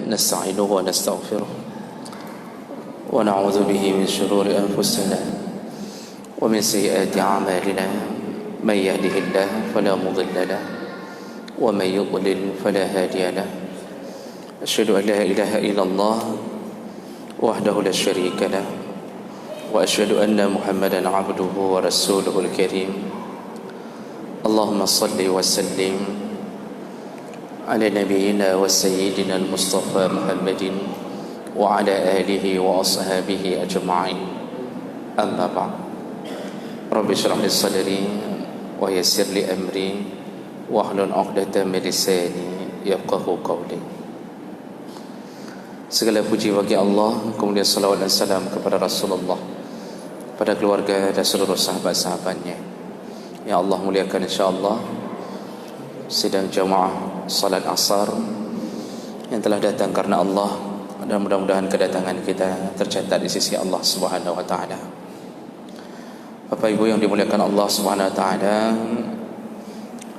نستعينه ونستغفره ونعوذ به من شرور أنفسنا ومن سيئات أعمالنا من يهده الله فلا مضل له ومن يضلل فلا هادي له أشهد أن لا إله إلا الله وحده لا شريك له وأشهد أن محمدا عبده ورسوله الكريم اللهم صل وسلم على نبينا وسيدنا المصطفى محمد وعلى آله وأصحابه أجمعين أما بعد رب اشرح لي صدري ويسر لي أمري واحلل عقدة من لساني يفقهوا قولي. Segala puji bagi Allah, kemudian salawat dan salam kepada Rasulullah, pada keluarga dan seluruh sahabat-sahabatnya. Ya Allah muliakan insya-Allah sidang jamaah salat asar yang telah datang karena Allah, dan mudah-mudahan kedatangan kita tercatat di sisi Allah Subhanahu wa taala. Bapak Ibu yang dimuliakan Allah Subhanahu wa taala,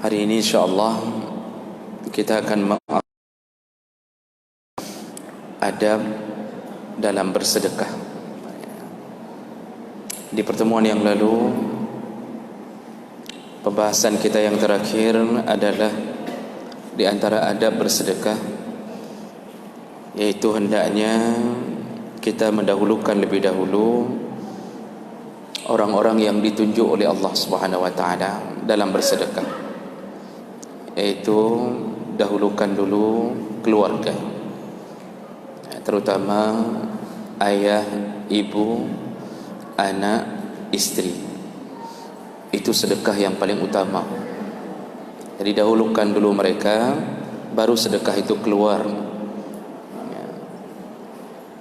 hari ini insya-Allah kita akan adab dalam bersedekah. Di pertemuan yang lalu, pembahasan kita yang terakhir adalah di antara adab bersedekah, yaitu hendaknya kita mendahulukan lebih dahulu orang-orang yang ditunjuk oleh Allah Subhanahu wa taala dalam bersedekah, yaitu dahulukan dulu keluarga, terutama ayah, ibu, anak, istri. Itu sedekah yang paling utama. Jadi dahulukan dulu mereka, baru sedekah itu keluar.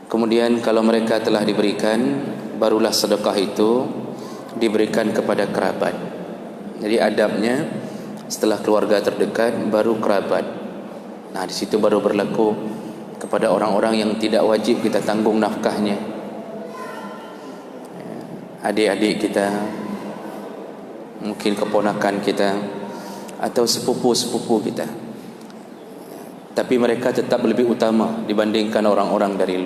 Kemudian kalau mereka telah diberikan, barulah sedekah itu diberikan kepada kerabat. Jadi adabnya setelah keluarga terdekat, baru kerabat. Nah, di situ baru berlaku kepada orang-orang yang tidak wajib kita tanggung nafkahnya, adik-adik kita, mungkin keponakan kita, atau sepupu-sepupu kita. Tapi mereka tetap lebih utama dibandingkan orang-orang dari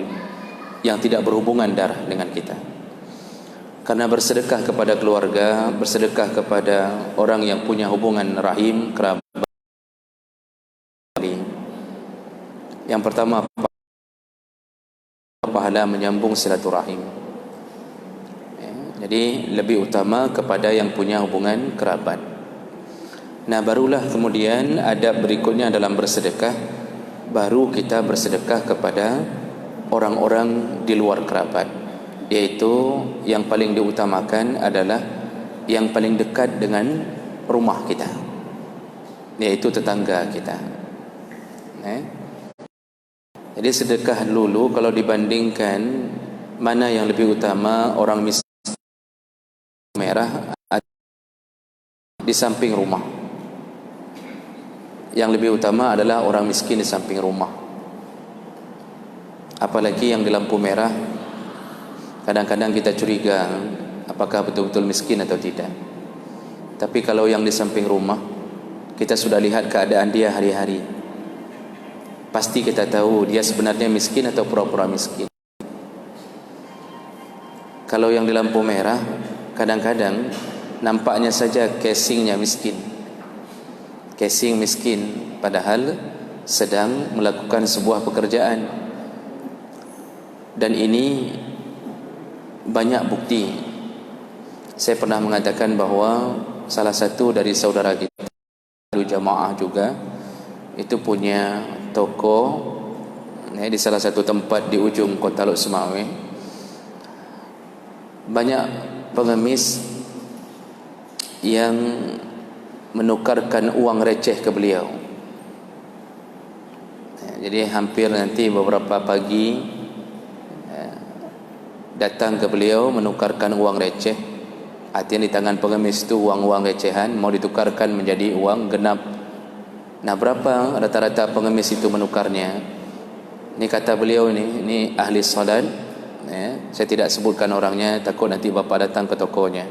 yang tidak berhubungan darah dengan kita. Karena bersedekah kepada keluarga, bersedekah kepada orang yang punya hubungan rahim, kerabat, yang pertama pahala menyambung silaturahim. Jadi lebih utama kepada yang punya hubungan kerabat. Nah, barulah kemudian adab berikutnya dalam bersedekah, baru kita bersedekah kepada orang-orang di luar kerabat, yaitu yang paling diutamakan adalah yang paling dekat dengan rumah kita, yaitu tetangga kita. Jadi sedekah dulu kalau dibandingkan mana yang lebih utama, orang miskin merah di samping rumah. Yang lebih utama adalah orang miskin di samping rumah. Apalagi yang di lampu merah, kadang-kadang kita curiga apakah betul-betul miskin atau tidak. Tapi kalau yang di samping rumah, kita sudah lihat keadaan dia hari-hari, pasti kita tahu dia sebenarnya miskin atau pura-pura miskin. Kalau yang di lampu merah, kadang-kadang nampaknya saja casingnya miskin, casing miskin, padahal sedang melakukan sebuah pekerjaan. Dan ini banyak bukti. Saya pernah mengatakan bahawa salah satu dari saudara kita jamaah juga itu punya toko di salah satu tempat di ujung Kota Lok Semawe. Banyak pengemis yang menukarkan uang receh ke beliau. Jadi hampir nanti beberapa pagi datang ke beliau menukarkan uang receh. Artinya di tangan pengemis itu uang-uang recehan mau ditukarkan menjadi uang genap. Nah, berapa rata-rata pengemis itu menukarnya? Ini kata beliau, ini ahli salat. Saya tidak sebutkan orangnya, takut nanti bapa datang ke tokonya.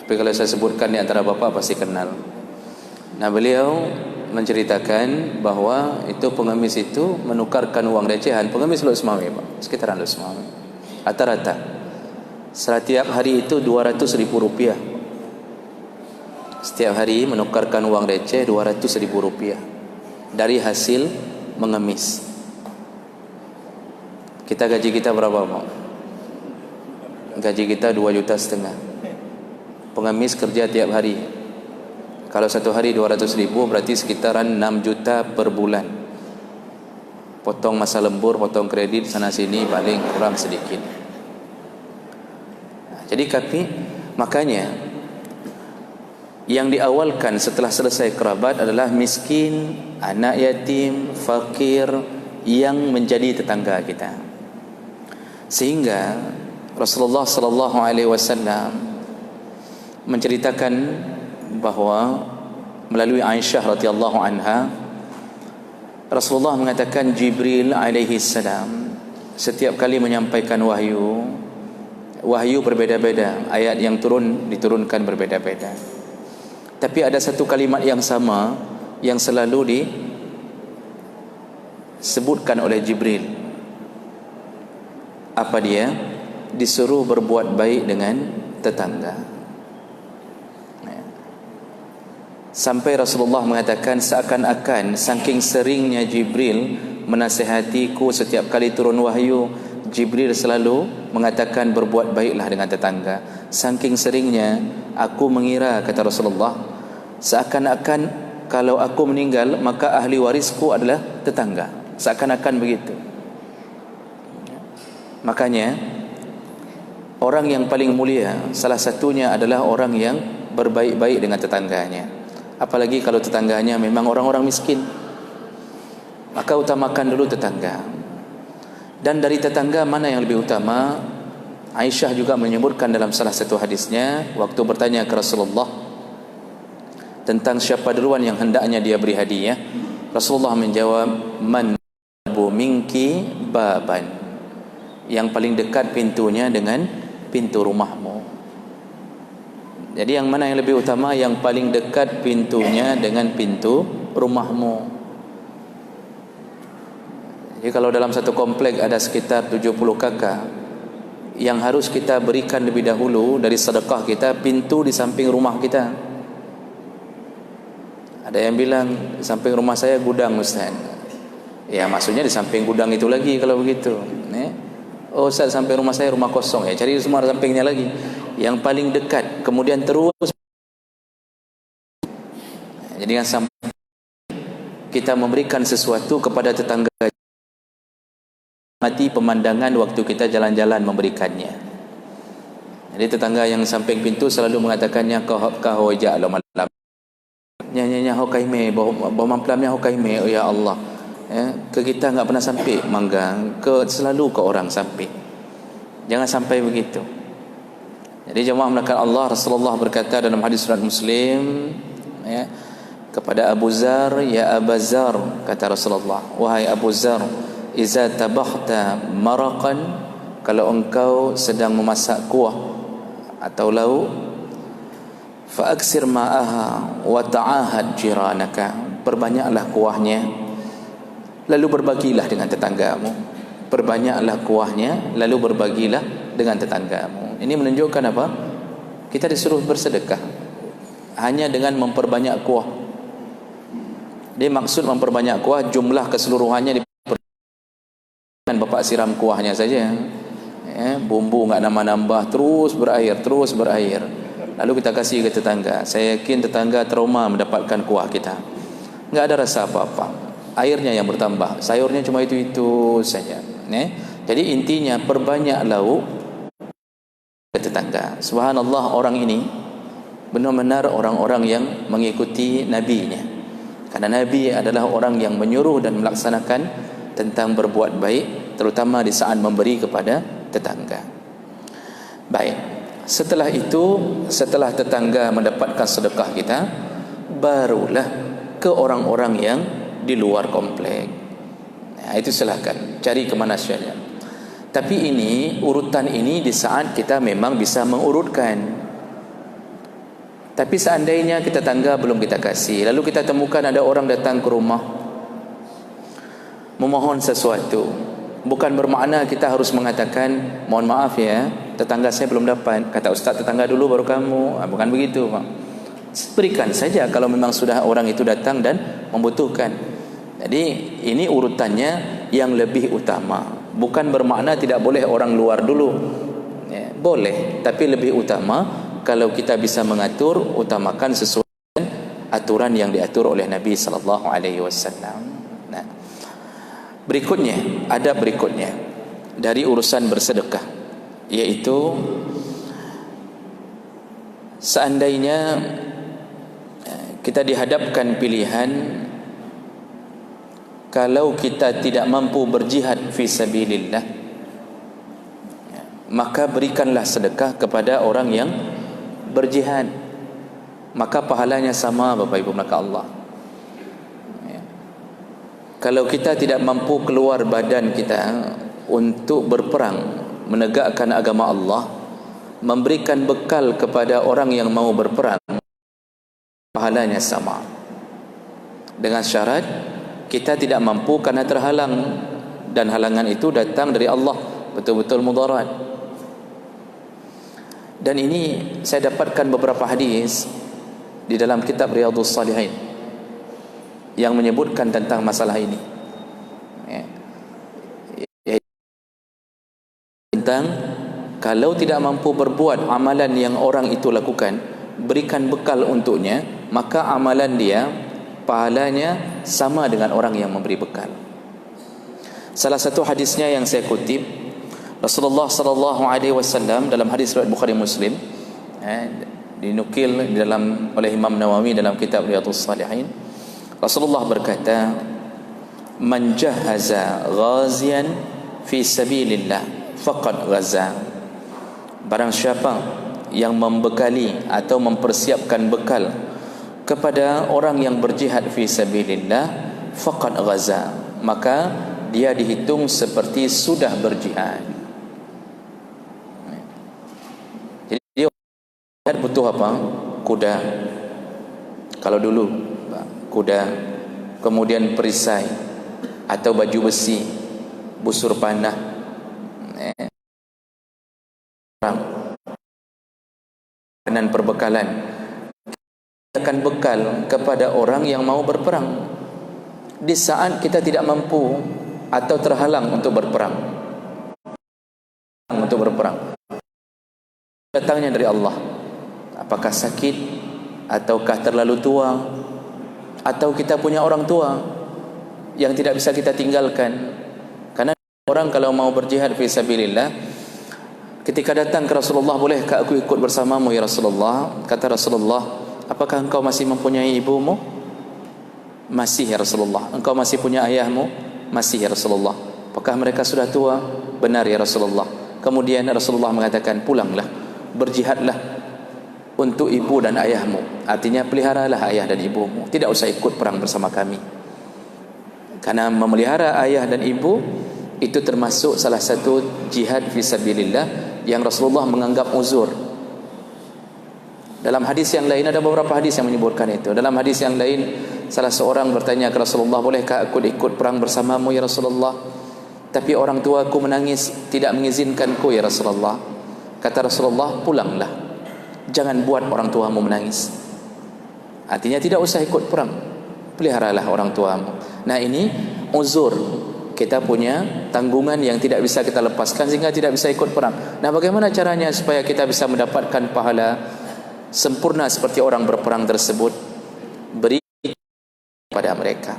Tapi kalau saya sebutkan di antara bapa pasti kenal. Nah, beliau menceritakan bahawa itu pengemis itu menukarkan uang recehan. Pengemis Lok Semawe, Pak, sekitaran Lok Semawe. Rata-rata setiap hari itu 200 ribu rupiah. Setiap hari menukarkan uang receh 200 ribu rupiah dari hasil mengemis. Gaji kita berapa, Pak? Gaji kita 2,5 juta. Pengemis kerja tiap hari. Kalau satu hari 200 ribu, berarti sekitaran 6 juta per bulan. Potong masa lembur, potong kredit sana sini, paling kurang sedikit. Jadi makanya yang diawalkan setelah selesai kerabat adalah miskin, anak yatim, fakir yang menjadi tetangga kita. Sehingga Rasulullah sallallahu alaihi wasallam menceritakan bahawa melalui Aisyah radhiyallahu anha, Rasulullah mengatakan Jibril alaihi salam setiap kali menyampaikan wahyu berbeza-beza, ayat yang diturunkan berbeza-beza. Tapi ada satu kalimat yang sama yang selalu disebutkan oleh Jibril. Apa dia? Disuruh berbuat baik dengan tetangga. Sampai Rasulullah mengatakan seakan-akan saking seringnya Jibril menasihatiku setiap kali turun wahyu, Jibril selalu mengatakan berbuat baiklah dengan tetangga. Saking seringnya aku mengira, kata Rasulullah, seakan-akan kalau aku meninggal maka ahli warisku adalah tetangga. Seakan-akan begitu. Makanya orang yang paling mulia salah satunya adalah orang yang berbaik-baik dengan tetangganya. Apalagi kalau tetangganya memang orang-orang miskin, maka utamakan dulu tetangga. Dan dari tetangga mana yang lebih utama? Aisyah juga menyebutkan dalam salah satu hadisnya, waktu bertanya ke Rasulullah tentang siapa duluan yang hendaknya dia beri hadiah, Rasulullah menjawab, man bu minki baban, yang paling dekat pintunya dengan pintu rumahmu. Jadi yang mana yang lebih utama? Yang paling dekat pintunya dengan pintu rumahmu. Jadi kalau dalam satu komplek ada sekitar 70 kakak, yang harus kita berikan lebih dahulu dari sedekah kita pintu di samping rumah kita. Ada yang bilang samping rumah saya gudang, Ustaz. Ya maksudnya di samping gudang itu lagi kalau begitu. Oh Ustaz, samping rumah saya rumah kosong, ya cari semua sampingnya lagi. Yang paling dekat, kemudian terus. Jadi yang sampai kita memberikan sesuatu kepada tetangga, mati pemandangan waktu kita jalan-jalan memberikannya. Jadi tetangga yang samping pintu selalu mengatakannya kau hojak lo malam. Nyanyi hokai me, bawa mamplamnya hokai me, oh ya Allah. Ke kita enggak pernah sampai mangga, selalu ke orang sampai. Jangan sampai begitu. Jadi jemaah melakukan Allah, Rasulullah berkata dalam hadis riwayat Muslim, kepada Abu Zar, ya Abu Zar, kata Rasulullah, wahai Abu Zar, iza tabakhta maraqan, kalau engkau sedang memasak kuah atau lauk, fa aksir ma'aha wa ta'ahad jiranaka, perbanyaklah kuahnya lalu berbagilah dengan tetanggamu. Perbanyaklah kuahnya lalu berbagilah dengan tetanggamu. Ini menunjukkan apa? Kita disuruh bersedekah hanya dengan memperbanyak kuah. Dia maksud memperbanyak kuah, jumlah keseluruhannya dengan bapak siram kuahnya saja. Bumbu enggak nambah-nambah, terus berair. Lalu kita kasih ke tetangga. Saya yakin tetangga trauma mendapatkan kuah kita. Enggak ada rasa apa-apa. Airnya yang bertambah, sayurnya cuma itu saja. Jadi intinya perbanyak lauk ke tetangga. Subhanallah, orang ini benar-benar orang-orang yang mengikuti nabinya. Karena Nabi adalah orang yang menyuruh dan melaksanakan tentang berbuat baik, terutama di saat memberi kepada tetangga. Baik, setelah itu, setelah tetangga mendapatkan sedekah kita, barulah ke orang-orang yang di luar komplek. Itu silakan cari kemana saja. Tapi urutan ini di saat kita memang bisa mengurutkan. Tapi seandainya kita tangga belum kita kasih, lalu kita temukan ada orang datang ke rumah memohon sesuatu, bukan bermakna kita harus mengatakan mohon maaf ya, tetangga saya belum dapat, kata ustaz tetangga dulu baru kamu. Bukan begitu, Pak. Berikan saja kalau memang sudah orang itu datang dan membutuhkan. Jadi ini urutannya yang lebih utama. Bukan bermakna tidak boleh orang luar dulu ya, boleh, tapi lebih utama kalau kita bisa mengatur, utamakan sesuai dengan aturan yang diatur oleh Nabi sallallahu alaihi wasallam. Nah, berikutnya, adab berikutnya dari urusan bersedekah, yaitu seandainya kita dihadapkan pilihan, kalau kita tidak mampu berjihad fi sabilillah, maka berikanlah sedekah kepada orang yang berjihad, maka pahalanya sama, Bapak Ibu maka Allah. Kalau kita tidak mampu keluar badan kita untuk berperang menegakkan agama Allah, memberikan bekal kepada orang yang mau berperang, pahalanya sama. Dengan syarat kita tidak mampu karena terhalang, dan halangan itu datang dari Allah, betul-betul mudarat. Dan ini saya dapatkan beberapa hadis di dalam kitab Riyadhus Shalihin yang menyebutkan tentang masalah ini tentang kalau tidak mampu berbuat amalan yang orang itu lakukan, berikan bekal untuknya, maka amalan dia pahalanya sama dengan orang yang memberi bekal. Salah satu hadisnya yang saya kutip, Rasulullah sallallahu alaihi wasallam dalam hadis riwayat Bukhari Muslim, dinukil dalam oleh Imam Nawawi dalam kitab Riyadhus Shalihin, Rasulullah berkata, "Man jahaza ghaziyan fi sabilillah faqad ghaza." Barang siapa yang membekali atau mempersiapkan bekal kepada orang yang berjihad fi sabilillah faqad ghaza, maka dia dihitung seperti sudah berjihad. Butuh apa? Kuda. Kalau dulu kuda, kemudian perisai atau baju besi, busur panah, dan perbekalan. Akan bekal kepada orang yang mau berperang di saat kita tidak mampu atau terhalang untuk berperang. Datangnya dari Allah. Apakah sakit, ataukah terlalu tua, atau kita punya orang tua yang tidak bisa kita tinggalkan. Karena orang kalau mau berjihad fi sabilillah, ketika datang ke Rasulullah, bolehkah aku ikut bersamamu ya Rasulullah? Kata Rasulullah, apakah engkau masih mempunyai ibumu? Masih ya Rasulullah. Engkau masih punya ayahmu? Masih ya Rasulullah. Apakah mereka sudah tua? Benar ya Rasulullah. Kemudian Rasulullah mengatakan, pulanglah, berjihadlah untuk ibu dan ayahmu. Artinya peliharalah ayah dan ibumu, tidak usah ikut perang bersama kami. Karena memelihara ayah dan ibu itu termasuk salah satu jihad fisabilillah yang Rasulullah menganggap uzur. Dalam hadis yang lain, ada beberapa hadis yang menyebutkan itu. Dalam hadis yang lain, salah seorang bertanya ke Rasulullah, bolehkah aku ikut perang bersamamu ya Rasulullah? Tapi orang tuaku menangis, tidak mengizinkanku ya Rasulullah. Kata Rasulullah, pulanglah, jangan buat orang tuamu menangis. Artinya tidak usah ikut perang, peliharalah orang tuamu. Nah, ini uzur, kita punya tanggungan yang tidak bisa kita lepaskan sehingga tidak bisa ikut perang. Nah, bagaimana caranya supaya kita bisa mendapatkan pahala sempurna seperti orang berperang tersebut? Beri kepada mereka.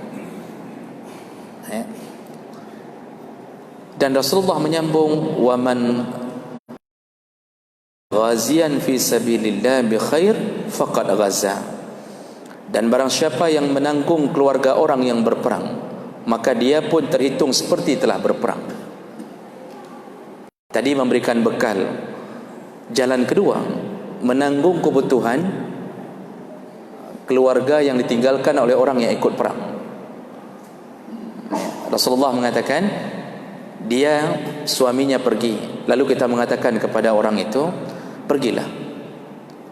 Dan Rasulullah menyambung, waman ghaziyan fi sabilillah bi khair faqad ghaza. Dan barang siapa yang menanggung keluarga orang yang berperang, maka dia pun terhitung seperti telah berperang. Tadi memberikan bekal. Jalan kedua, menanggung kebutuhan keluarga yang ditinggalkan oleh orang yang ikut perang. Rasulullah mengatakan, dia suaminya pergi, lalu kita mengatakan kepada orang itu, pergilah,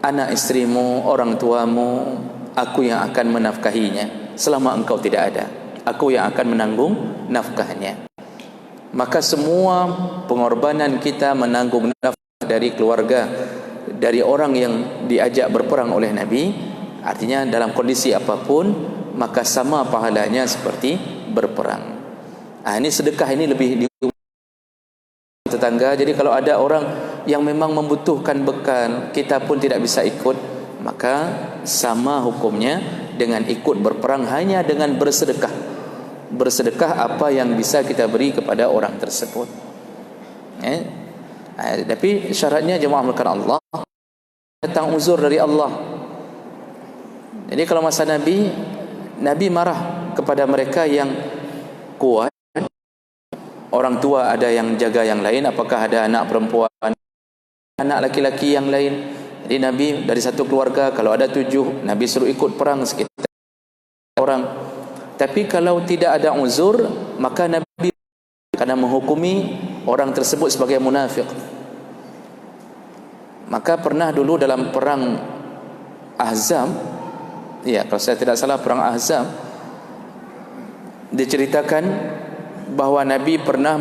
anak istrimu, orang tuamu, aku yang akan menafkahinya selama engkau tidak ada. Aku yang akan menanggung nafkahnya. Maka semua pengorbanan kita menanggung nafkah dari keluarga, dari orang yang diajak berperang oleh Nabi, artinya dalam kondisi apapun, maka sama pahalanya seperti berperang. Ini sedekah ini lebih tetangga. Jadi kalau ada orang yang memang membutuhkan bekal, kita pun tidak bisa ikut, maka sama hukumnya dengan ikut berperang, hanya dengan bersedekah. Bersedekah apa yang bisa kita beri kepada orang tersebut. Tapi syaratnya jemaah melakukan Allah, datang uzur dari Allah. Jadi kalau masa Nabi marah kepada mereka yang kuat, orang tua ada yang jaga yang lain, apakah ada anak perempuan, anak laki-laki yang lain. Jadi Nabi dari satu keluarga, kalau ada 7, Nabi suruh ikut perang sekitar orang. Tapi kalau tidak ada uzur, maka Nabi karena menghukumi orang tersebut sebagai munafik. Maka pernah dulu dalam perang Ahzab, ya kalau saya tidak salah perang Ahzab, diceritakan bahawa Nabi pernah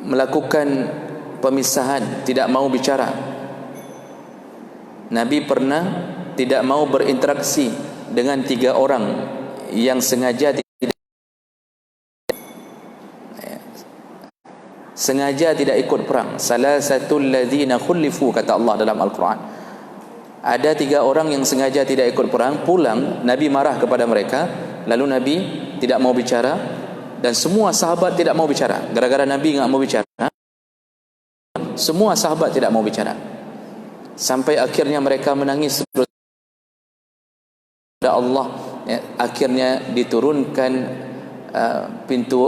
melakukan pemisahan, tidak mau bicara. Nabi pernah tidak mau berinteraksi dengan 3 orang yang sengaja tidak ikut perang. Salasatul ladzina khulifu, kata Allah dalam Al-Quran. Ada 3 orang yang sengaja tidak ikut perang, pulang, Nabi marah kepada mereka, lalu Nabi tidak mau bicara, dan semua sahabat tidak mau bicara. Gara-gara Nabi tidak mau bicara, semua sahabat tidak mau bicara, sampai akhirnya mereka menangis. Allah, akhirnya diturunkan pintu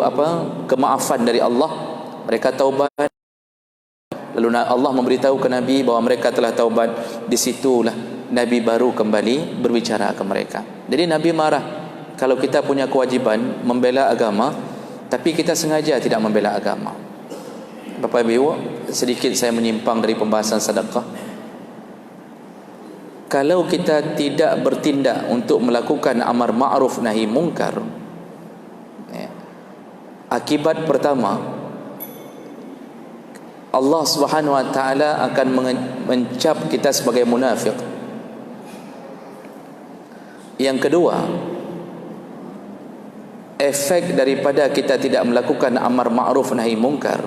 kemaafan dari Allah. Mereka taubat, lalu Allah memberitahu ke Nabi bahawa mereka telah taubat. Disitulah Nabi baru kembali berbicara ke mereka. Jadi Nabi marah kalau kita punya kewajiban membela agama, tapi kita sengaja tidak membela agama. Bapak Ibu, sedikit saya menyimpang dari pembahasan sedekah. Kalau kita tidak bertindak untuk melakukan amar ma'ruf nahi mungkar, akibat pertama, Allah Subhanahu wa taala akan mencap kita sebagai munafik. Yang kedua, efek daripada kita tidak melakukan amar ma'ruf nahi mungkar,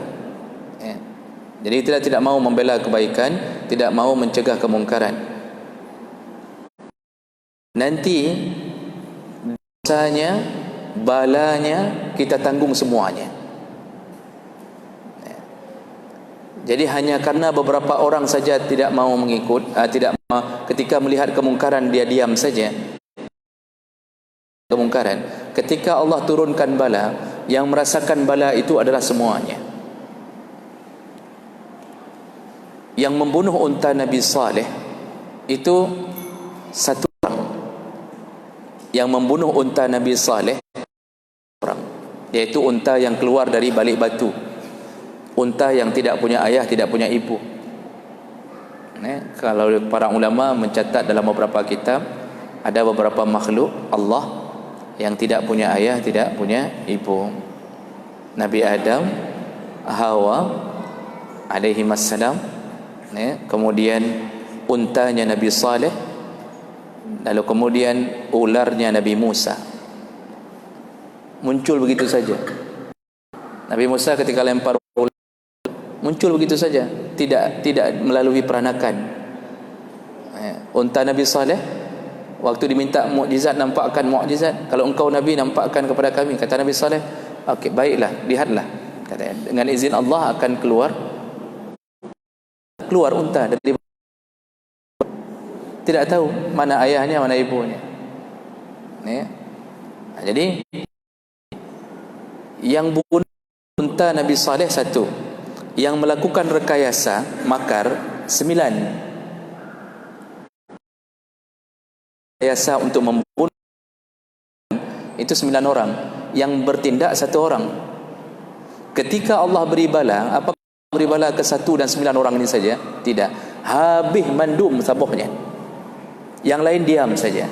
jadi kita tidak mau membela kebaikan, tidak mau mencegah kemungkaran, nanti dosanya, balanya kita tanggung semuanya. Jadi hanya karena beberapa orang saja tidak mau mengikut, ketika melihat kemungkaran dia diam saja. Kemungkaran, ketika Allah turunkan bala, yang merasakan bala itu adalah semuanya. Yang membunuh unta Nabi Saleh itu satu orang. Yang membunuh unta Nabi Saleh orang, yaitu unta yang keluar dari balik batu, unta yang tidak punya ayah, tidak punya ibu. Kalau para ulama mencatat dalam beberapa kitab, ada beberapa makhluk Allah yang tidak punya ayah, tidak punya ibu. Nabi Adam, Hawa alaihi wassalam, kemudian untanya Nabi Saleh, lalu kemudian ularnya Nabi Musa. Muncul begitu saja. Nabi Musa ketika lempar ular, muncul begitu saja, tidak melalui peranakan. Unta Nabi Saleh waktu diminta mukjizat, nampakkan mukjizat. Kalau engkau Nabi, nampakkan kepada kami. Kata Nabi Saleh, okey, baiklah, lihatlah. Kata, dengan izin Allah akan keluar unta dari, tidak tahu mana ayahnya, mana ibunya. Jadi yang bunuh unta Nabi Saleh satu, yang melakukan rekayasa makar 9. Rekayasa untuk membunuh itu 9 orang, yang bertindak 1 orang. Ketika Allah beri bala, apakah beri bala ke 1 dan 9 orang ini saja? Tidak. habis mandum sabuhnya. Yang lain diam saja.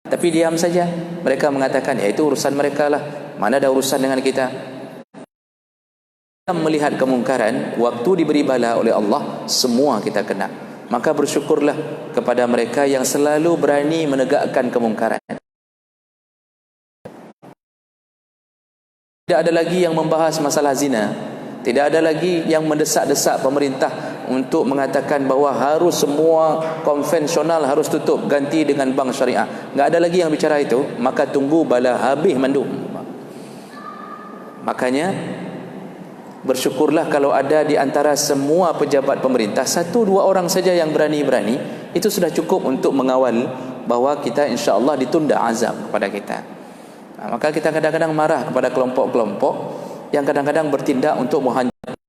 Tapi diam saja. Mereka mengatakan, ya itu urusan mereka lah, mana ada urusan dengan kita. Melihat kemungkaran, waktu diberi bala oleh Allah, semua kita kena. Maka bersyukurlah kepada mereka yang selalu berani menegakkan kemungkaran. Tidak ada lagi yang membahas masalah zina. Tidak ada lagi yang mendesak-desak pemerintah untuk mengatakan bahawa harus semua konvensional harus tutup, ganti dengan bank syariah. Tidak ada lagi yang bicara itu. Maka tunggu bala habis mandum. Makanya bersyukurlah kalau ada di antara semua pejabat pemerintah 1-2 orang saja yang berani-berani. Itu sudah cukup untuk mengawal bahawa kita insya-Allah ditunda azab kepada kita. Maka kita kadang-kadang marah kepada kelompok-kelompok yang kadang-kadang bertindak untuk menghancurkan.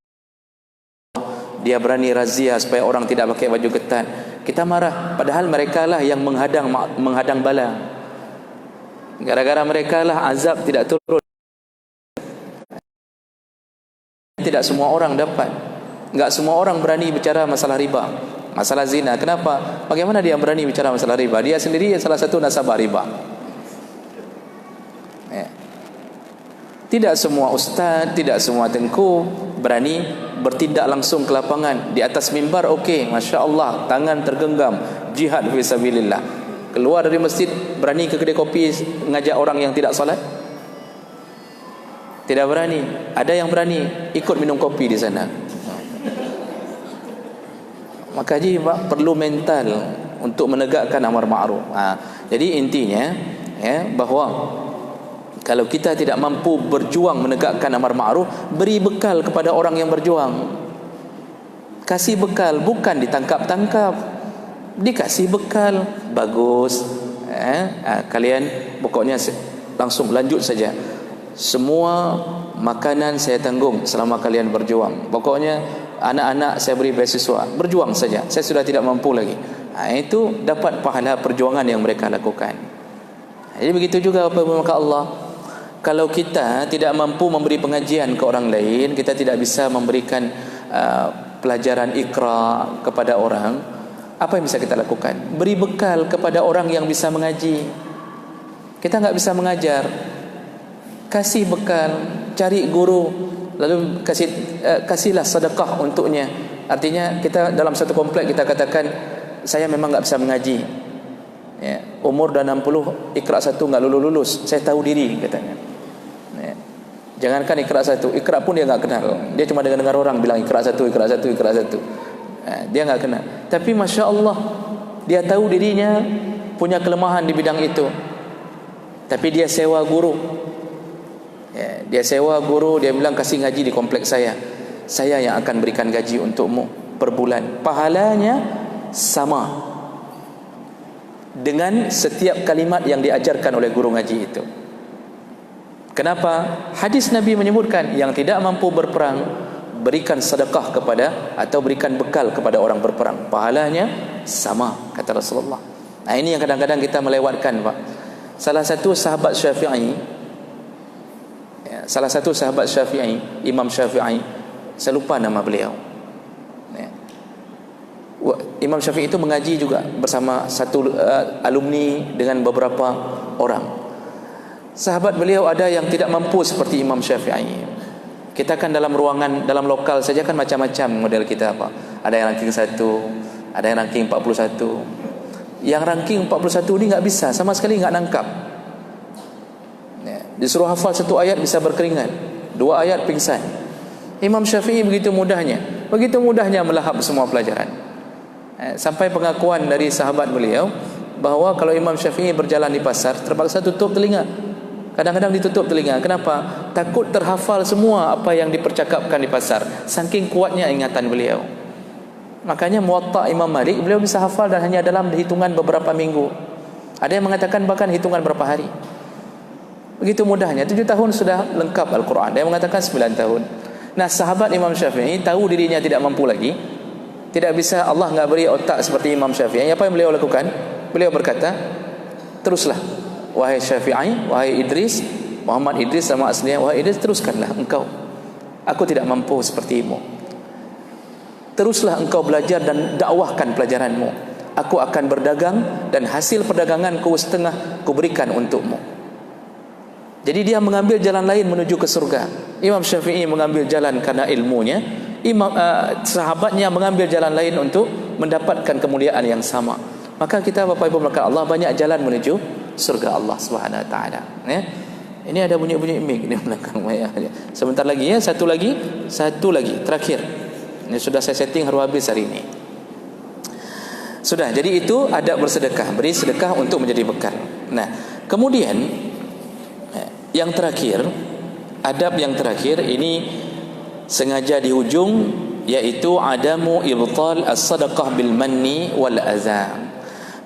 Dia berani razia supaya orang tidak pakai baju ketat. Kita marah, padahal mereka lah yang menghadang bala. Gara-gara mereka lah azab tidak turun. Tidak semua orang dapat. Enggak semua orang berani bicara masalah riba, masalah zina. Kenapa? Bagaimana dia berani bicara masalah riba? Dia sendiri salah satu nasabah riba. Tidak semua ustaz, tidak semua tengku berani bertindak langsung ke lapangan. Di atas mimbar okey, masya-Allah, tangan tergenggam, jihad fisabilillah. Keluar dari masjid berani ke kedai kopi ngajak orang yang tidak solat? Tidak berani. Ada yang berani ikut minum kopi di sana. Maka perlu mental untuk menegakkan amar ma'ruf. Jadi intinya bahawa kalau kita tidak mampu berjuang menegakkan amar ma'ruf, beri bekal kepada orang yang berjuang. Kasih bekal, bukan ditangkap-tangkap. Dikasih bekal. Bagus. Kalian pokoknya langsung lanjut saja. Semua makanan saya tanggung selama kalian berjuang. Pokoknya anak-anak saya beri beasiswa. Berjuang saja. Saya sudah tidak mampu lagi. Itu dapat pahala perjuangan yang mereka lakukan. Jadi begitu juga apa Allah. Kalau kita tidak mampu memberi pengajian ke orang lain, kita tidak bisa memberikan pelajaran Iqra kepada orang, apa yang bisa kita lakukan? Beri bekal kepada orang yang bisa mengaji. Kita enggak bisa mengajar, kasih bekal, cari guru, lalu kasihlah sedekah untuknya. Artinya kita dalam satu komplek kita katakan, saya memang enggak bisa mengaji, umur dah 60, Iqra 1 enggak lulus, saya tahu diri katanya. Jangankan Iqra 1, Iqra pun dia enggak kenal. Dia cuma dengar orang bilang Iqra 1, Iqra 1, Iqra 1. Dia enggak kenal. Tapi masya-Allah, dia tahu dirinya punya kelemahan di bidang itu. Tapi dia sewa guru. Dia sewa guru, dia bilang kasih ngaji di kompleks saya. Saya yang akan berikan gaji untukmu per bulan. Pahalanya sama dengan setiap kalimat yang diajarkan oleh guru ngaji itu. Kenapa? Hadis Nabi menyebutkan yang tidak mampu berperang, berikan sedekah kepada atau berikan bekal kepada orang berperang. Pahalanya sama, kata Rasulullah. Ini yang kadang-kadang kita melewatkan, Pak. Salah satu sahabat Syafi'i, Imam Syafi'i, saya lupa nama beliau. Imam Syafi'i itu mengaji juga bersama satu alumni dengan beberapa orang. Sahabat beliau ada yang tidak mampu seperti Imam Syafi'i. Kita kan dalam ruangan, dalam lokal saja kan macam-macam model kita, Pak. Ada yang ranking 1, ada yang ranking 41. Yang ranking 41 ni enggak bisa, sama sekali enggak nangkap. Disuruh hafal 1 ayat bisa berkeringat, 2 ayat pingsan. Imam Syafi'i begitu mudahnya melahap semua pelajaran. Sampai pengakuan dari sahabat beliau bahawa kalau Imam Syafi'i berjalan di pasar terpaksa tutup telinga. Kadang-kadang ditutup telinga. Kenapa? Takut terhafal semua apa yang dipercakapkan di pasar. Saking kuatnya ingatan beliau. Makanya Muwatta Imam Malik beliau bisa hafal dan hanya dalam hitungan beberapa minggu. Ada yang mengatakan bahkan hitungan berapa hari. Begitu mudahnya. 7 tahun sudah lengkap Al-Quran. Ada yang mengatakan 9 tahun. Nah, sahabat Imam Syafi'i tahu dirinya tidak mampu lagi. Tidak bisa, Allah enggak beri otak seperti Imam Syafi'i. Apa yang beliau lakukan? Beliau berkata, teruslah wahai Syafi'i, wahai Idris, Muhammad Idris sama aslinya, wahai Idris, teruskanlah engkau. Aku tidak mampu sepertimu. teruslah engkau belajar dan dakwahkan pelajaranmu. Aku akan berdagang dan hasil perdaganganku setengah kuberikan untukmu. Jadi dia mengambil jalan lain menuju ke surga. Imam Syafi'i mengambil jalan karena ilmunya, sahabatnya mengambil jalan lain untuk mendapatkan kemuliaan yang sama. Maka kita Bapak Ibu melakukan Allah banyak jalan menuju surga Allah Subhanahu Wa Taala. Ya. Ini ada bunyi-bunyi mic di belakang. Sebentar lagi ya, satu lagi terakhir. Ini sudah saya setting harus habis hari ini. Sudah, jadi itu adab bersedekah, beri sedekah untuk menjadi bekal. Nah, kemudian yang terakhir, adab yang terakhir ini sengaja di ujung, yaitu adamu ibtal as-sadaqah bil manni wal adza.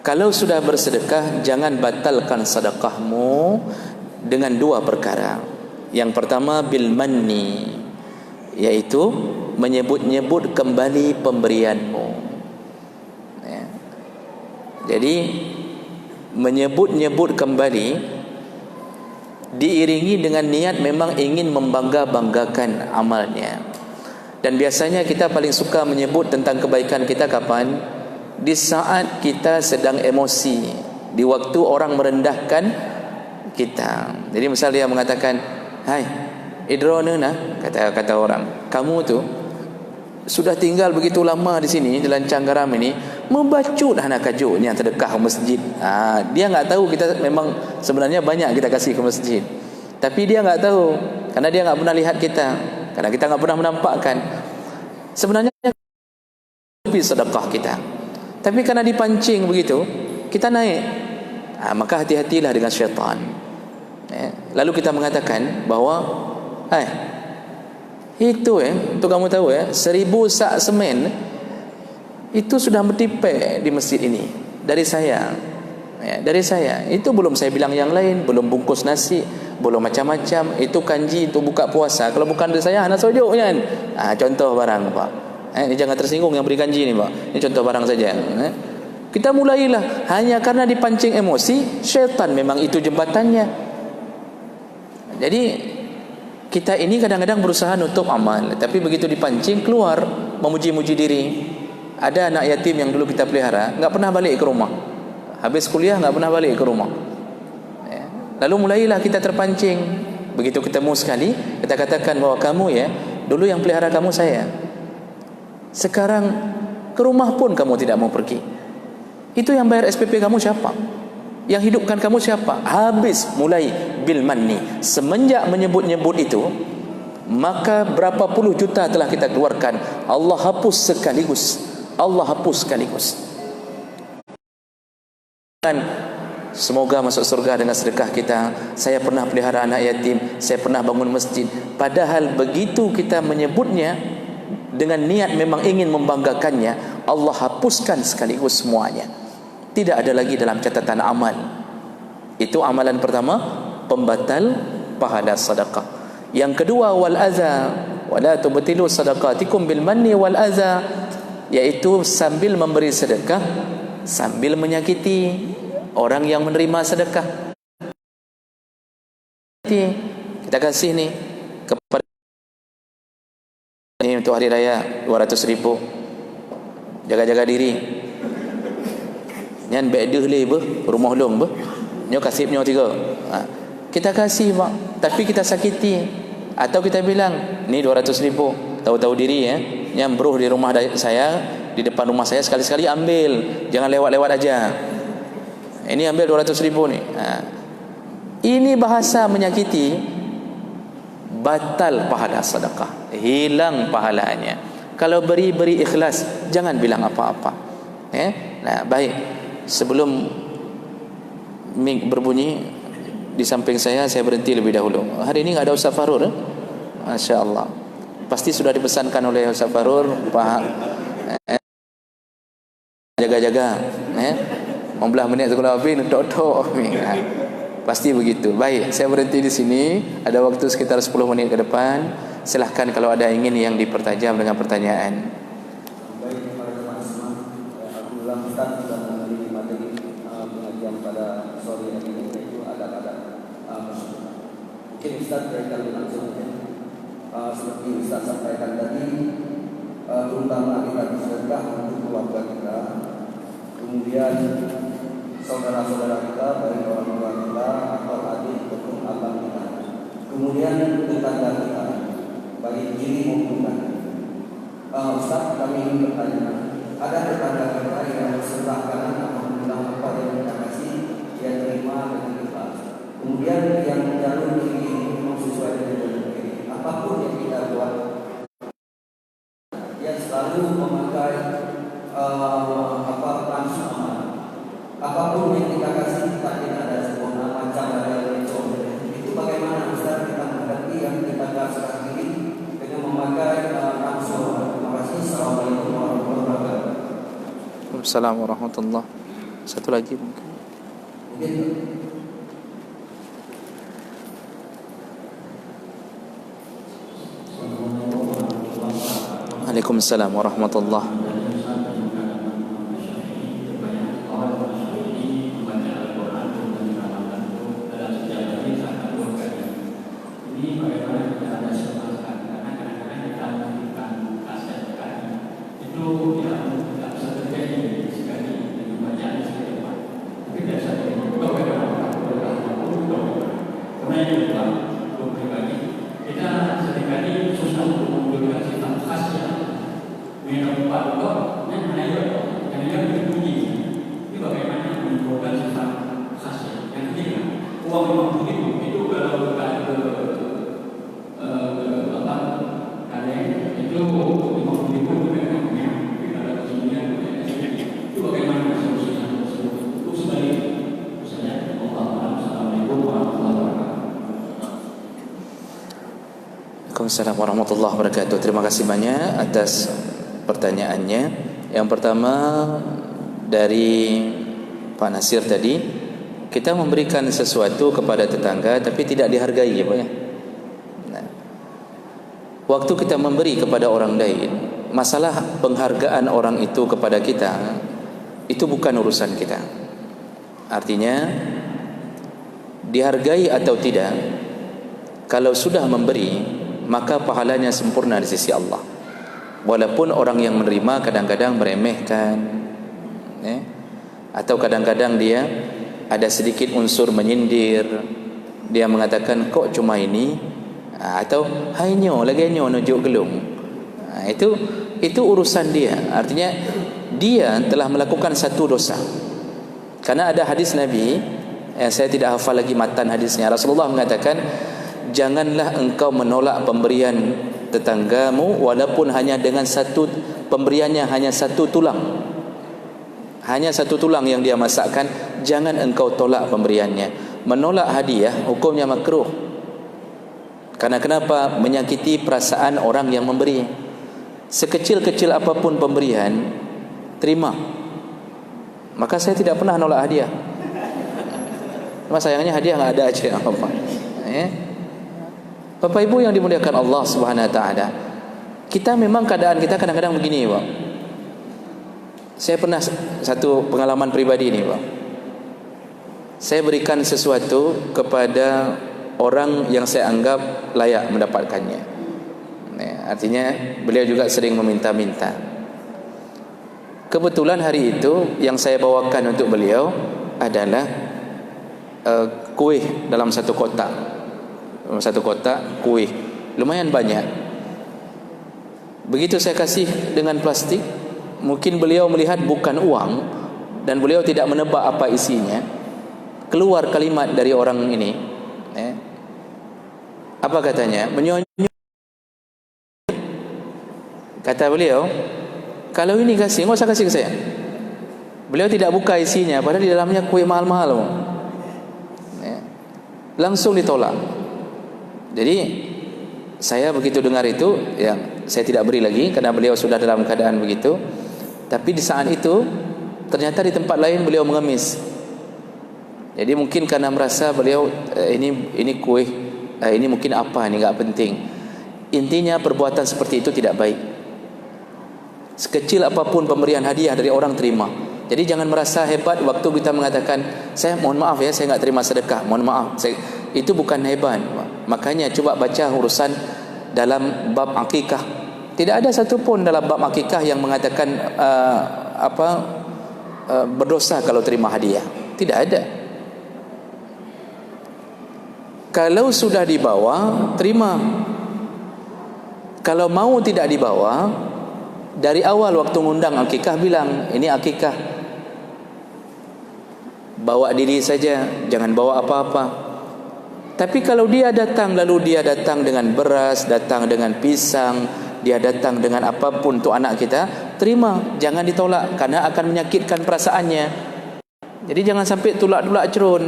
Kalau sudah bersedekah, jangan batalkan sedekahmu dengan dua perkara. Yang pertama bil manni, yaitu menyebut-nyebut kembali pemberianmu. Ya. Jadi menyebut-nyebut kembali diiringi dengan niat memang ingin membangga-banggakan amalnya. Dan biasanya kita paling suka menyebut tentang kebaikan kita kapan? Di saat kita sedang emosi, di waktu orang merendahkan kita. Jadi misal dia mengatakan, "Hai, idrona," kata orang, "kamu tu sudah tinggal begitu lama di sini, di Lancang Garam ini, membacut anak kajutnya sedekah ke masjid." Dia enggak tahu kita memang sebenarnya banyak kita kasih ke masjid. Tapi dia enggak tahu karena dia enggak pernah lihat kita, karena kita enggak pernah menampakkan. Sebenarnya sedekah kita. Tapi karena dipancing begitu, kita naik. Maka hati-hatilah dengan syaitan. Lalu kita mengatakan bahawa, itu untuk kamu tahu 1000 sak semen itu sudah bertipe di masjid ini dari saya. Dari saya. Itu belum saya bilang yang lain, belum bungkus nasi, belum macam-macam. Itu kanji untuk buka puasa. Kalau bukan dari saya, anak sojok kan. Contoh barang, Pak. Ini jangan tersinggung yang beri kanji ni, Pak. Ini contoh barang saja. Kita mulailah hanya karena dipancing emosi, syaitan memang itu jembatannya. Jadi kita ini kadang-kadang berusaha nutup amal, tapi begitu dipancing keluar memuji-muji diri. Ada anak yatim yang dulu kita pelihara, enggak pernah balik ke rumah. Habis kuliah enggak pernah balik ke rumah. Lalu mulailah kita terpancing. Begitu ketemu sekali, kita katakan bahawa kamu dulu yang pelihara kamu saya. Sekarang ke rumah pun kamu tidak mau pergi. Itu yang bayar SPP kamu siapa? Yang hidupkan kamu siapa? Habis mulai bil manni. Semenjak menyebut-nyebut itu, maka berapa puluh juta telah kita keluarkan. Allah hapus sekaligus. Allah hapus sekaligus. Dan semoga masuk surga dengan sedekah kita. Saya pernah pelihara anak yatim, saya pernah bangun masjid. Padahal begitu kita menyebutnya dengan niat memang ingin membanggakannya, Allah hapuskan sekaligus semuanya. Tidak ada lagi dalam catatan amal. Itu amalan pertama, pembatal pahala sedekah. Yang kedua, wal adza, wala tubtilu sadaqatikum bil manni wal adza, yaitu sambil memberi sedekah sambil menyakiti orang yang menerima sedekah. Kita kasih nih kepada ini untuk hari raya 200,000. Jaga-jaga diri. Nyan bedeh le rumah long nyo kasih nyo 3. Kita kasih, Pak, tapi kita sakiti. Atau kita bilang, ni 200,000, tahu-tahu diri yang bro di rumah saya, di depan rumah saya, sekali-sekali ambil, jangan lewat-lewat aja. Ini ambil 200,000 nih. Ini bahasa menyakiti, batal pahala sedekah, hilang pahalanya. Kalau beri ikhlas, jangan bilang apa-apa. Nah, baik. Sebelum mic berbunyi di samping saya berhenti lebih dahulu. Hari ini enggak ada Ustaz Farur. Masya Allah. Pasti sudah dipesankan oleh Ustaz Farur, Pak. Jaga-jaga. 15 menit sekolah habis, tok-tok. Pasti begitu. Baik, saya berhenti di sini. Ada waktu sekitar 10 menit ke depan. Silahkan kalau ada ingin yang dipertajam dengan pertanyaan. Baik, para jemaah semua, alhamdulillah Ustaz sudah memberi materi pengajian pada sore hari ini, yaitu adab-adab bersyukur. Mungkin Ustaz dari kami langsung seperti Ustaz sampaikan tadi, terutama kita bersedekah untuk keluarga kita, kemudian saudara-saudara kita, baik orang tua kita atau adik ataupun abang kita, kemudian tetangga kita, baik kiri maupun kanan. Ustaz, kami ingin bertanya, ada tetangga kita yang sebelah kanan alhamdulillah apa yang kita kasih dia terima dengan ikhlas, kemudian yang jalur kiri memang sesuai dengan jalur kiri, apapun yang kita buat dia selalu memakai langsung aman. Apapun yang kita kasih kita tidak ada sempurna, macam ada yang itu bagaimana Ustaz kita mengerti yang kita kasih kiri dengan memakai langsung. Terima kasih. Assalamualaikum warahmatullahi wabarakatuh. Waalaikumsalam warahmatullahi. Satu lagi mungkin. Waalaikumsalam warahmatullahi. Waalaikumsalam warahmatullahi wabarakatuh. Terima kasih banyak atas pertanyaannya. Yang pertama dari Pak Nasir tadi, kita memberikan sesuatu kepada tetangga tapi tidak dihargai, ya Pak ya. Nah, waktu kita memberi kepada orang lain, masalah penghargaan orang itu kepada kita itu bukan urusan kita. Artinya dihargai atau tidak, kalau sudah memberi maka pahalanya sempurna di sisi Allah. Walaupun orang yang menerima kadang-kadang meremehkan, atau kadang-kadang dia ada sedikit unsur menyindir, dia mengatakan kok cuma ini, atau hainyo lagi nyo nujuk gelung. Itu urusan dia. Artinya dia telah melakukan satu dosa. Karena ada hadis Nabi, saya tidak hafal lagi matan hadisnya. Rasulullah mengatakan, janganlah engkau menolak pemberian tetanggamu walaupun hanya dengan satu pemberiannya hanya satu tulang. Hanya satu tulang yang dia masakkan, jangan engkau tolak pemberiannya. Menolak hadiah hukumnya makruh. Karena kenapa? Menyakiti perasaan orang yang memberi. Sekecil-kecil apapun pemberian, terima. Maka saya tidak pernah nolak hadiah. Cuma sayangnya hadiah enggak ada aja apa-apa. Bapak Ibu yang dimuliakan Allah Subhanahu wa taala, kita memang keadaan kita kadang-kadang begini, Pak. Saya pernah satu pengalaman pribadi ini, Pak. Saya berikan sesuatu kepada orang yang saya anggap layak mendapatkannya. Artinya beliau juga sering meminta-minta. Kebetulan hari itu yang saya bawakan untuk beliau adalah kuih dalam satu kotak. Satu kotak kuih lumayan banyak. Begitu saya kasih dengan plastik, mungkin beliau melihat bukan uang dan beliau tidak menebak apa isinya. Keluar kalimat dari orang ini, apa katanya? Menyonyo. Kata beliau, kalau ini kasih, nggak usah kasih ke saya. Beliau tidak buka isinya, padahal di dalamnya kuih mahal-mahal. Langsung ditolak. Jadi saya begitu dengar itu, ya saya tidak beri lagi karena beliau sudah dalam keadaan begitu. Tapi di saat itu ternyata di tempat lain beliau mengemis. Jadi mungkin karena merasa beliau ini kuih, ini mungkin apa, ini enggak penting. Intinya perbuatan seperti itu tidak baik. Sekecil apapun pemberian hadiah dari orang terima. Jadi jangan merasa hebat waktu kita mengatakan, saya mohon maaf ya, saya enggak terima sedekah, mohon maaf. Itu bukan hebat. Makanya coba baca urusan dalam bab akikah, Tidak ada satu pun dalam bab akikah yang mengatakan berdosa kalau terima hadiah. Tidak ada. Kalau sudah dibawa, terima. Kalau mau tidak dibawa, dari awal waktu ngundang akikah bilang, ini akikah, bawa diri saja, jangan bawa apa-apa. Tapi kalau dia datang, lalu dia datang dengan beras, datang dengan pisang, dia datang dengan apapun untuk anak kita, terima, jangan ditolak, karena akan menyakitkan perasaannya. Jadi jangan sampai tulak-tulak cerun.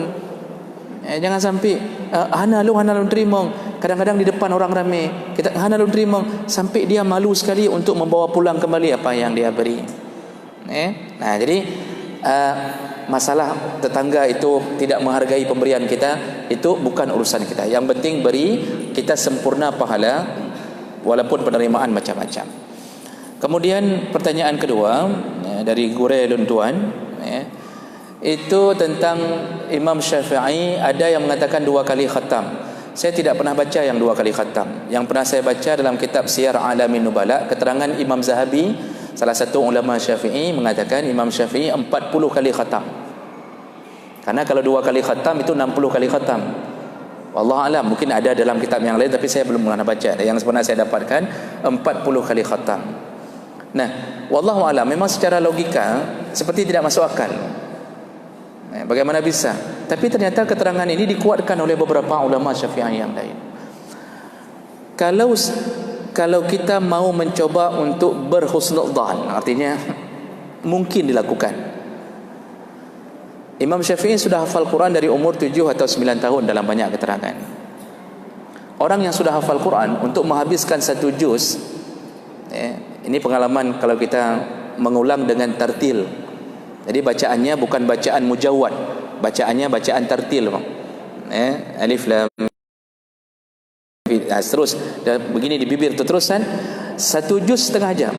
Jangan sampai hana lu terima. Kadang-kadang di depan orang ramai kita hana lu terima, sampai dia malu sekali untuk membawa pulang kembali apa yang dia beri. Nah, jadi masalah tetangga itu tidak menghargai pemberian kita, itu bukan urusan kita. Yang penting beri, kita sempurna pahala walaupun penerimaan macam-macam. Kemudian pertanyaan kedua dari Gure Luntuan, itu tentang Imam Syafi'i. Ada yang mengatakan 2 kali khatam. Saya tidak pernah baca yang 2 kali khatam. Yang pernah saya baca dalam kitab Siyar Alamin Nubala, keterangan Imam Zahabi, salah satu ulama Syafi'i, mengatakan Imam Syafi'i 40 kali khatam. Karena kalau 2 kali khatam itu 60 kali khatam. Wallahu alam, mungkin ada dalam kitab yang lain, tapi saya belum pernah baca. Yang pernah saya dapatkan 40 kali khatam. Nah, wallahu alam, memang secara logika seperti tidak masuk akal. Bagaimana bisa? Tapi ternyata keterangan ini dikuatkan oleh beberapa ulama Syafi'i yang lain. Kalau kita mau mencoba untuk berhusnudzan, artinya mungkin dilakukan. Imam Syafi'i sudah hafal Quran dari umur 7 atau 9 tahun dalam banyak keterangan. Orang yang sudah hafal Quran untuk menghabiskan 1 juz, ini pengalaman kalau kita mengulang dengan tartil. Jadi bacaannya bukan bacaan mujawwad, bacaannya bacaan tartil, alif lam terus begini di bibir terusan 1 juz setengah jam.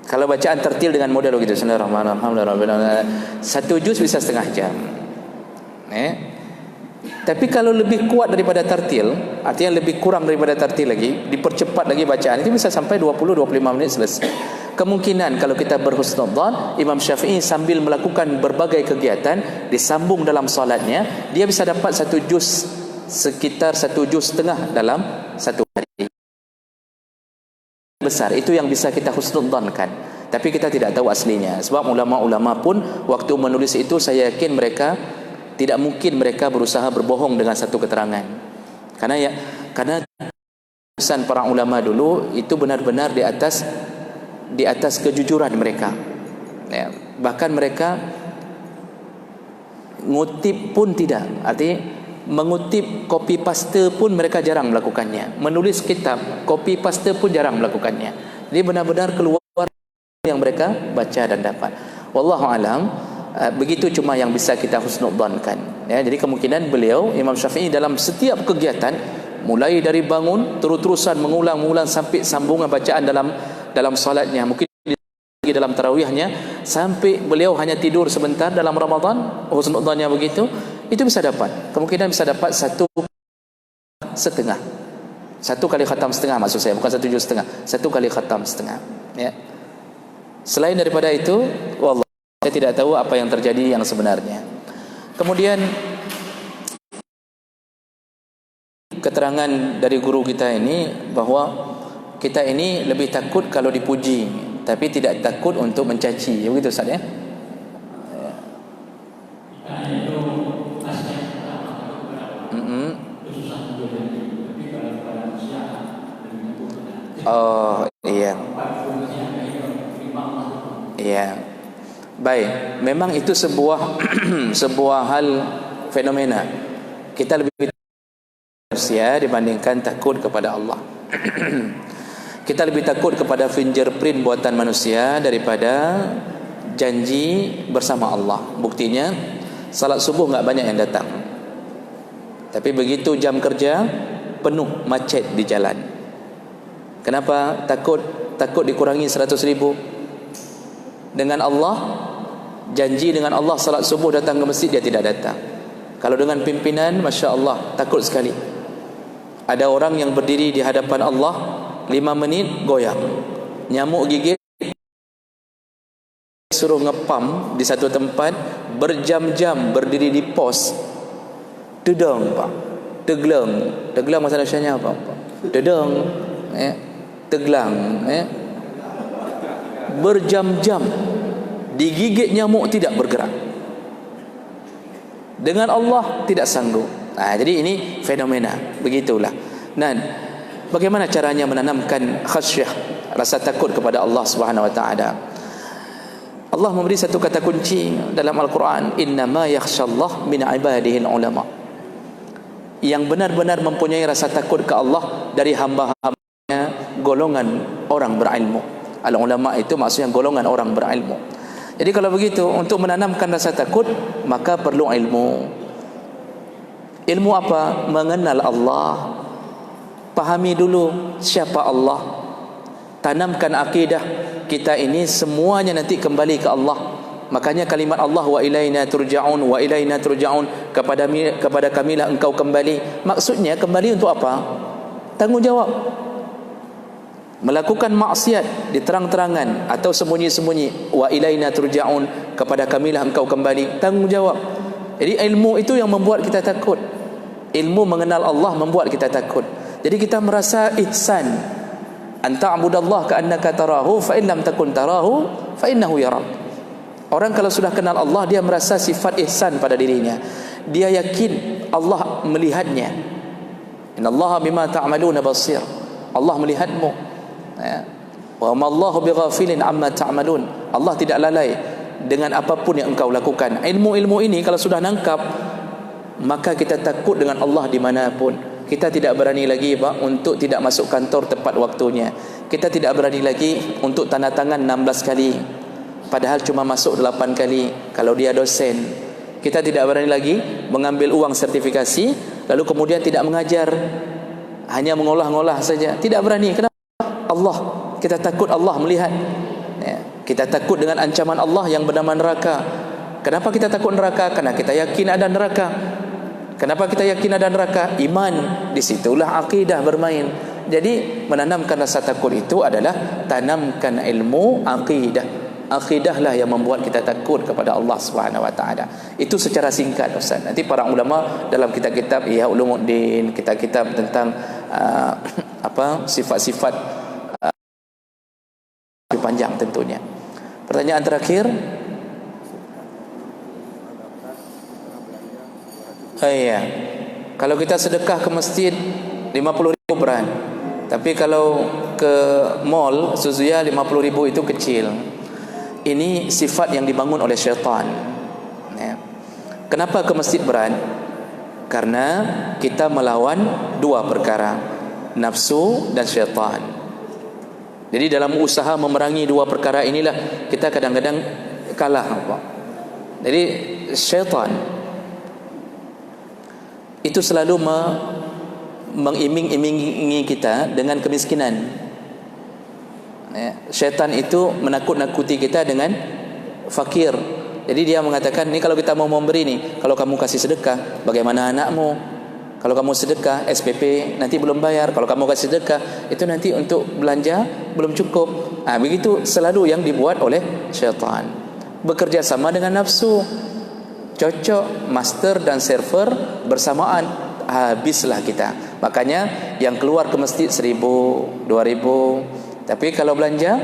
Kalau bacaan tartil dengan model begitu, Bismillahirrahmanirrahim, 1 juz bisa setengah jam. Tapi kalau lebih kuat daripada tartil, artinya lebih kurang daripada tartil lagi, dipercepat lagi bacaan, itu bisa sampai 20-25 menit selesai. Kemungkinan kalau kita berhusnudzan, Imam Syafi'i sambil melakukan berbagai kegiatan disambung dalam solatnya, dia bisa dapat 1 juz, sekitar 1 juz setengah dalam 1 hari. Besar, itu yang bisa kita husnudzankan. Tapi kita tidak tahu aslinya. Sebab ulama-ulama pun waktu menulis itu, saya yakin mereka tidak mungkin mereka berusaha berbohong dengan satu keterangan. Karena pesan para ulama dulu itu benar-benar di atas kejujuran mereka. Bahkan mereka ngutip pun tidak. Artinya mengutip copy paste pun mereka jarang melakukannya. Menulis kitab copy paste pun jarang melakukannya. Jadi benar-benar keluar yang mereka baca dan dapat. Wallahu alam. Begitu cuma yang bisa kita husnudzankan. Jadi kemungkinan beliau Imam Syafi'i dalam setiap kegiatan, mulai dari bangun terus-terusan mengulang sampai sambungan bacaan dalam salatnya, mungkin dalam tarawihnya, sampai beliau hanya tidur sebentar dalam Ramadan, husnudzannya begitu, itu bisa dapat. Kemungkinan bisa dapat 1 setengah. 1 kali khatam setengah maksud saya, bukan 1 juz setengah. 1 kali khatam setengah. Selain daripada itu, wallah, saya tidak tahu apa yang terjadi yang sebenarnya. Kemudian keterangan dari guru kita ini bahwa kita ini lebih takut kalau dipuji, tapi tidak takut untuk mencaci. Begitu Ustaz ya? Oh iya. Iya. Baik, memang itu sebuah hal fenomena. Kita lebih manusia dibandingkan takut kepada Allah. Kita lebih takut kepada fingerprint buatan manusia daripada janji bersama Allah. Buktinya salat subuh enggak banyak yang datang. Tapi begitu jam kerja penuh macet di jalan. Kenapa? Takut dikurangi 100,000. Dengan Allah, janji dengan Allah salat subuh datang ke masjid, dia tidak datang. Kalau dengan pimpinan, Masya Allah, takut sekali. Ada orang yang berdiri di hadapan Allah 5 minit goyang. Nyamuk gigit suruh ngepam di satu tempat berjam-jam, berdiri di pos. Tedang pak, teglang bahasa Indonesianya apa pak? Tedang, teglang, berjam-jam digigit nyamuk tidak bergerak. Dengan Allah tidak sanggup. Jadi ini fenomena, begitulah. Nah, bagaimana caranya menanamkan khasyah, rasa takut kepada Allah Subhanahu wa taala? Allah memberi satu kata kunci dalam Al-Quran, innama yakhshallah min ibadihi ulama. Yang benar-benar mempunyai rasa takut ke Allah dari hamba-hambanya golongan orang berilmu. Al-ulama itu maksudnya golongan orang berilmu. Jadi kalau begitu, untuk menanamkan rasa takut maka perlu ilmu. Ilmu apa? Mengenal Allah. Pahami dulu siapa Allah. Tanamkan akidah kita ini semuanya nanti kembali ke Allah. Makanya kalimat Allah, wa ilaina turja'un, wa ilaina turja'un, kepada kamilah engkau kembali. Maksudnya kembali untuk apa? Tanggungjawab. Melakukan maksiat diterang-terangan atau sembunyi-sembunyi, wa ilaina turja'un, kepada kamilah engkau kembali. Tanggungjawab. Jadi ilmu itu yang membuat kita takut. Ilmu mengenal Allah membuat kita takut. Jadi kita merasa ihsan. Anta abudallah ka'annaka tarahu fa in lam takun tarahu fa innahu yarak. Orang kalau sudah kenal Allah, dia merasa sifat ihsan pada dirinya. Dia yakin Allah melihatnya. Innallaha bima ta'maluna basir. Allah melihatmu. Wa ma Allahu bighafilin amma ta'malun. Allah tidak lalai dengan apapun yang engkau lakukan. Ilmu-ilmu ini kalau sudah nangkap, maka kita takut dengan Allah dimanapun. Kita tidak berani lagi untuk tidak masuk kantor tepat waktunya. Kita tidak berani lagi untuk tanda tangan 16 kali, padahal cuma masuk 8 kali kalau dia dosen. Kita tidak berani lagi mengambil uang sertifikasi lalu kemudian tidak mengajar, hanya mengolah-ngolah saja. Tidak berani. Kenapa? Allah. Kita takut Allah melihat. Kita takut dengan ancaman Allah yang bernama neraka. Kenapa kita takut neraka? Karena kita yakin ada neraka. Kenapa kita yakin ada neraka? Iman. Disitulah akidah bermain. Jadi menanamkan rasa takut itu adalah tanamkan ilmu akidah. Akidahlah yang membuat kita takut kepada Allah Subhanahu wa taala. Itu secara singkat Ustaz. Nanti para ulama dalam kitab-kitab Ihya Ulumuddin, kitab-kitab tentang sifat-sifat lebih panjang tentunya. Pertanyaan terakhir. Iya. Kalau kita sedekah ke masjid 50.000 berat. Tapi kalau ke mall Suzuya 50.000 itu kecil. Ini sifat yang dibangun oleh syaitan. Kenapa ke masjid berat? Karena kita melawan dua perkara, nafsu dan syaitan. Jadi dalam usaha memerangi dua perkara inilah kita kadang-kadang kalah. Jadi syaitan itu selalu mengiming-imingi kita dengan kemiskinan. Syaitan itu menakut-nakuti kita dengan fakir. Jadi dia mengatakan, ni kalau kita mau memberi ni, kalau kamu kasih sedekah, bagaimana anakmu? Kalau kamu sedekah SPP nanti belum bayar. Kalau kamu kasih sedekah itu nanti untuk belanja belum cukup. Begitu selalu yang dibuat oleh syaitan. Bekerja sama dengan nafsu. Cocok master dan server bersamaan, habislah kita. Makanya yang keluar ke masjid 1.000, 2.000, tapi kalau belanja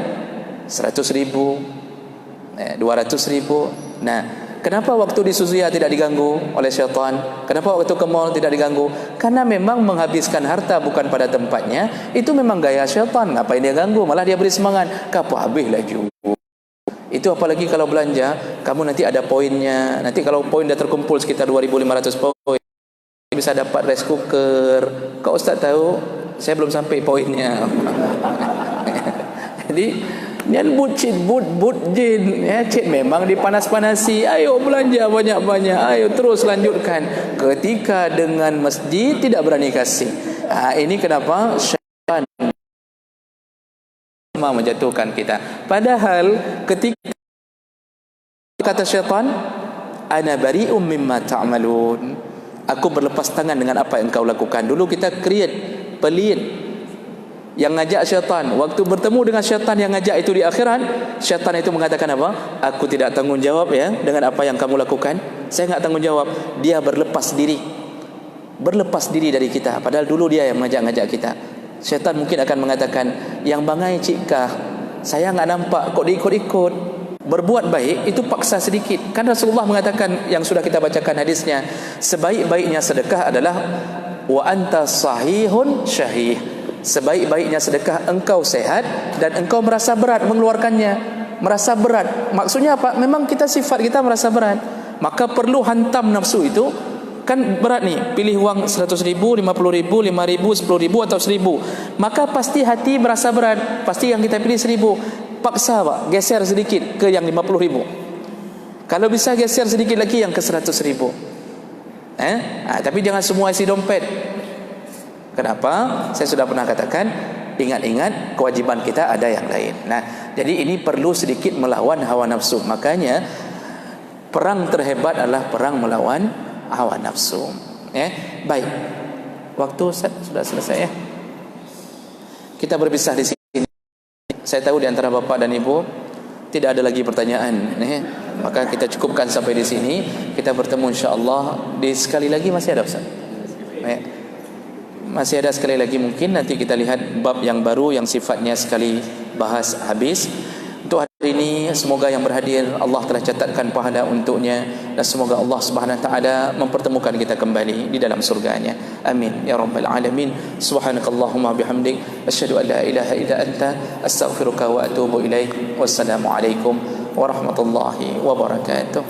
100.000, 200.000. Nah, kenapa waktu di Suzuya tidak diganggu oleh syaitan? Kenapa waktu ke mall tidak diganggu? Karena memang menghabiskan harta bukan pada tempatnya, itu memang gaya syaitan. Ngapain dia ganggu? Malah dia beri semangat. Kapu habis laju. Itu apalagi kalau belanja, kamu nanti ada poinnya. Nanti kalau poin dah terkumpul sekitar 2.500 poin, bisa dapat rice cooker. Kau Ustaz tahu, saya belum sampai poinnya. Jadi Nyan but jin cik memang dipanas-panasi. Ayo belanja banyak-banyak, ayo terus lanjutkan. Ketika dengan masjid tidak berani kasih. Ini kenapa syaitan menjatuhkan kita. Padahal ketika kata syaitan, ana bari'um mimma ta'malun, aku berlepas tangan dengan apa yang kau lakukan. Dulu kita create pelit, yang ngajak syaitan. Waktu bertemu dengan syaitan yang ngajak itu di akhirat, syaitan itu mengatakan apa? Aku tidak tanggung jawab ya dengan apa yang kamu lakukan. Saya enggak tanggung jawab. Dia berlepas diri. Berlepas diri dari kita. Padahal dulu dia yang ngajak-ngajak kita. Syaitan mungkin akan mengatakan, yang bangai cikkah, saya enggak nampak kok diikut-ikut. Berbuat baik itu paksa sedikit. Kan Rasulullah mengatakan yang sudah kita bacakan hadisnya, sebaik-baiknya sedekah adalah wa anta sahihun syahih. Sebaik-baiknya sedekah engkau sehat dan engkau merasa berat mengeluarkannya. Merasa berat. Maksudnya apa? Memang kita sifat kita merasa berat. Maka perlu hantam nafsu itu. Kan berat nih, pilih uang 100 ribu, 50 ribu, 5 ribu, 10 ribu atau 1000. Maka pasti hati merasa berat. Pasti yang kita pilih 1000. Paksa Pak, geser sedikit ke yang 50 ribu. Kalau bisa geser sedikit lagi yang ke 100 ribu. Tapi jangan semua isi dompet. Kenapa? Saya sudah pernah katakan, ingat-ingat kewajiban kita ada yang lain. Nah, jadi ini perlu sedikit melawan hawa nafsu. Makanya perang terhebat adalah perang melawan hawa nafsu. Baik. Waktu sudah selesai ya. Kita berpisah di sini. Saya tahu di antara Bapak dan Ibu tidak ada lagi pertanyaan. Maka kita cukupkan sampai di sini. Kita bertemu insya-Allah di sekali lagi masih ada Ustaz. Masih ada sekali lagi mungkin nanti kita lihat bab yang baru yang sifatnya sekali bahas habis. Untuk hari ini semoga yang berhadir Allah telah catatkan pahala untuknya dan semoga Allah Subhanahu wa taala mempertemukan kita kembali di dalam surganya. Amin ya rabbal alamin. Subhanakallahumma bihamdik asyhadu an la ilaha illa anta astaghfiruka wa atubu ilaik. Wassalamu alaikum warahmatullahi wabarakatuh.